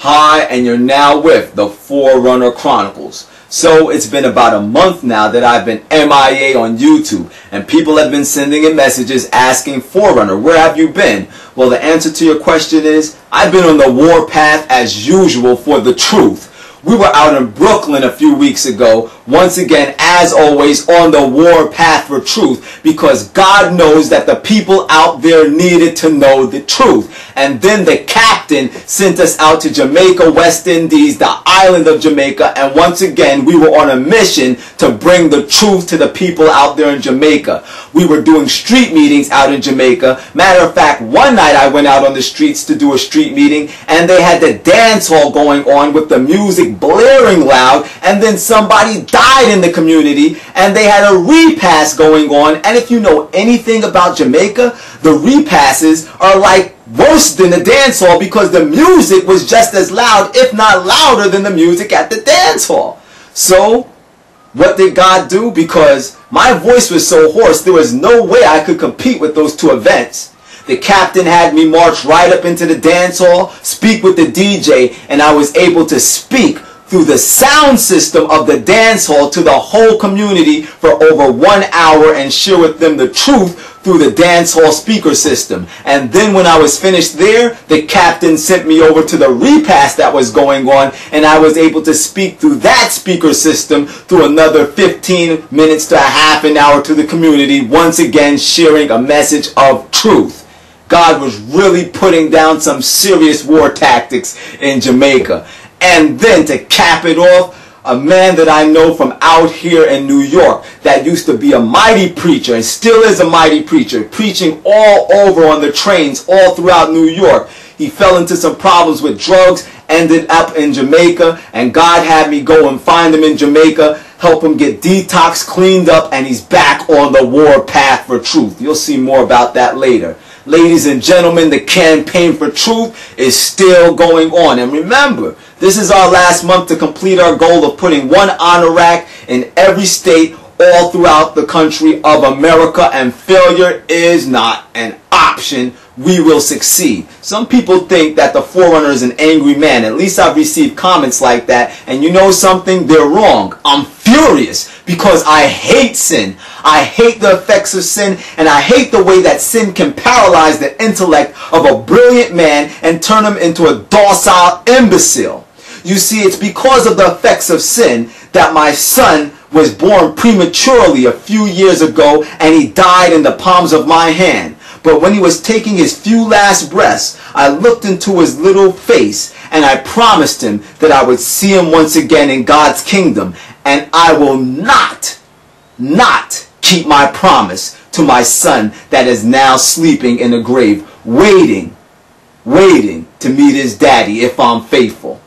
Hi, and you're now with the Forerunner Chronicles. So it's been about a month now that I've been MIA on YouTube, and people have been sending in messages asking, Forerunner, where have you been? Well, the answer to your question is, I've been on the warpath as usual for the truth. We were out in Brooklyn a few weeks ago, once again, as always, on the warpath for truth, because God knows that the people out there needed to know the truth. And then the captain sent us out to Jamaica, West Indies, the island of Jamaica, and once again, we were on a mission to bring the truth to the people out there in Jamaica. We were doing street meetings out in Jamaica. Matter of fact, one night I went out on the streets to do a street meeting, and they had the dance hall going on with the music blaring loud, and then somebody died in the community, and they had a repast going on. And if you know anything about Jamaica, the repasses are like worse than the dance hall because the music was just as loud, if not louder, than the music at the dance hall. So what did God do? Because my voice was so hoarse, there was no way I could compete with those two events. The captain had me march right up into the dance hall, speak with the DJ, and I was able to speak through the sound system of the dance hall to the whole community for over 1 hour and share with them the truth through the dance hall speaker system. And then when I was finished there, the captain sent me over to the repast that was going on, and I was able to speak through that speaker system through another 15 minutes to a half an hour to the community, once again sharing a message of truth. God was really putting down some serious war tactics in Jamaica. And then to cap it off, a man that I know from out here in New York that used to be a mighty preacher and still is a mighty preacher, preaching all over on the trains all throughout New York. He fell into some problems with drugs, ended up in Jamaica, and God had me go and find him in Jamaica, help him get detox, cleaned up, and he's back on the war path for truth. You'll see more about that later. Ladies and gentlemen, the campaign for truth is still going on. And remember, this is our last month to complete our goal of putting one honor rack in every state all throughout the country of America, and failure is not an option. We will succeed. Some people think that the Forerunner is an angry man. At least I've received comments like that. And you know something? They're wrong. I'm furious because I hate sin. I hate the effects of sin, and I hate the way that sin can paralyze the intellect of a brilliant man and turn him into a docile imbecile. You see, it's because of the effects of sin that my son was born prematurely a few years ago, and he died in the palms of my hand. But when he was taking his few last breaths, I looked into his little face, and I promised him that I would see him once again in God's kingdom. And I will not keep my promise to my son that is now sleeping in the grave, waiting to meet his daddy if I'm faithful.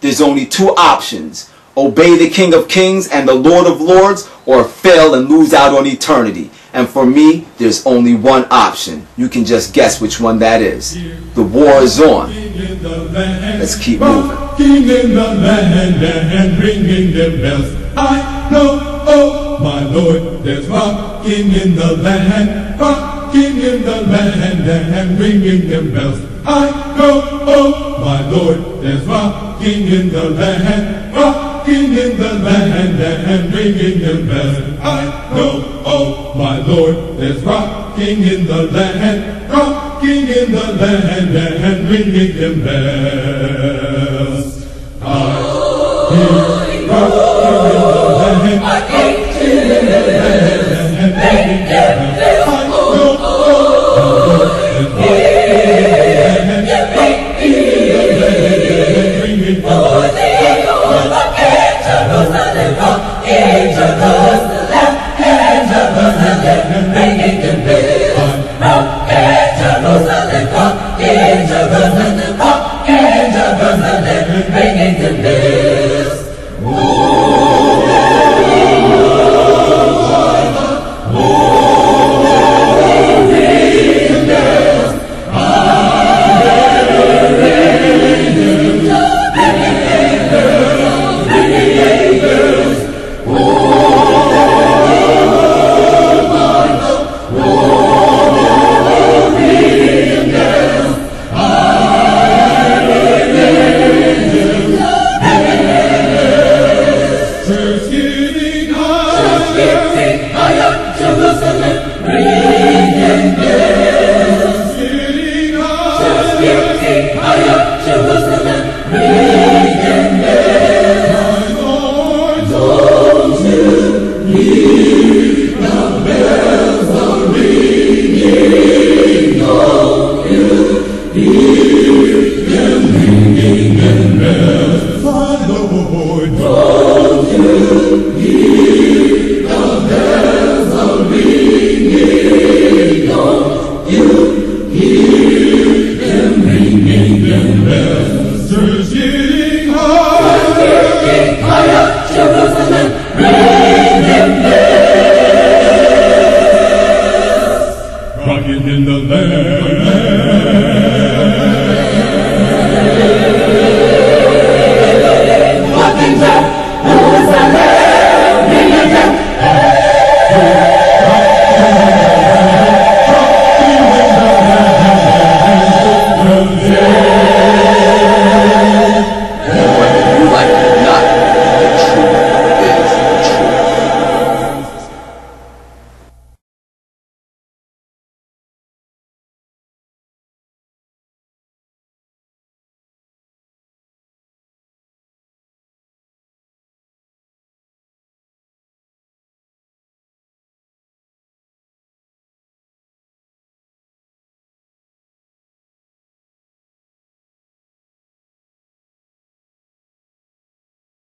There's only two options: obey the King of Kings and the Lord of Lords, or fail and lose out on eternity. And for me, there's only one option. You can just guess which one that is. The war is on. Let's keep moving. King in the land and ringing the bells. I know, oh my Lord, there's rocking in the land, rocking in the land and ringing the bells. I know, oh my Lord, there's rocking in the land, rocking in the land and ringing the bells. I know, oh my Lord, there's rocking in the land, rocking in the land and ringing the bells. I hear rocking in the land, rocking in the land and ringing the bells. I know, oh my Lord, there's rocking in the land, rocking in the land and ringing the bells. Lord, don't you hear?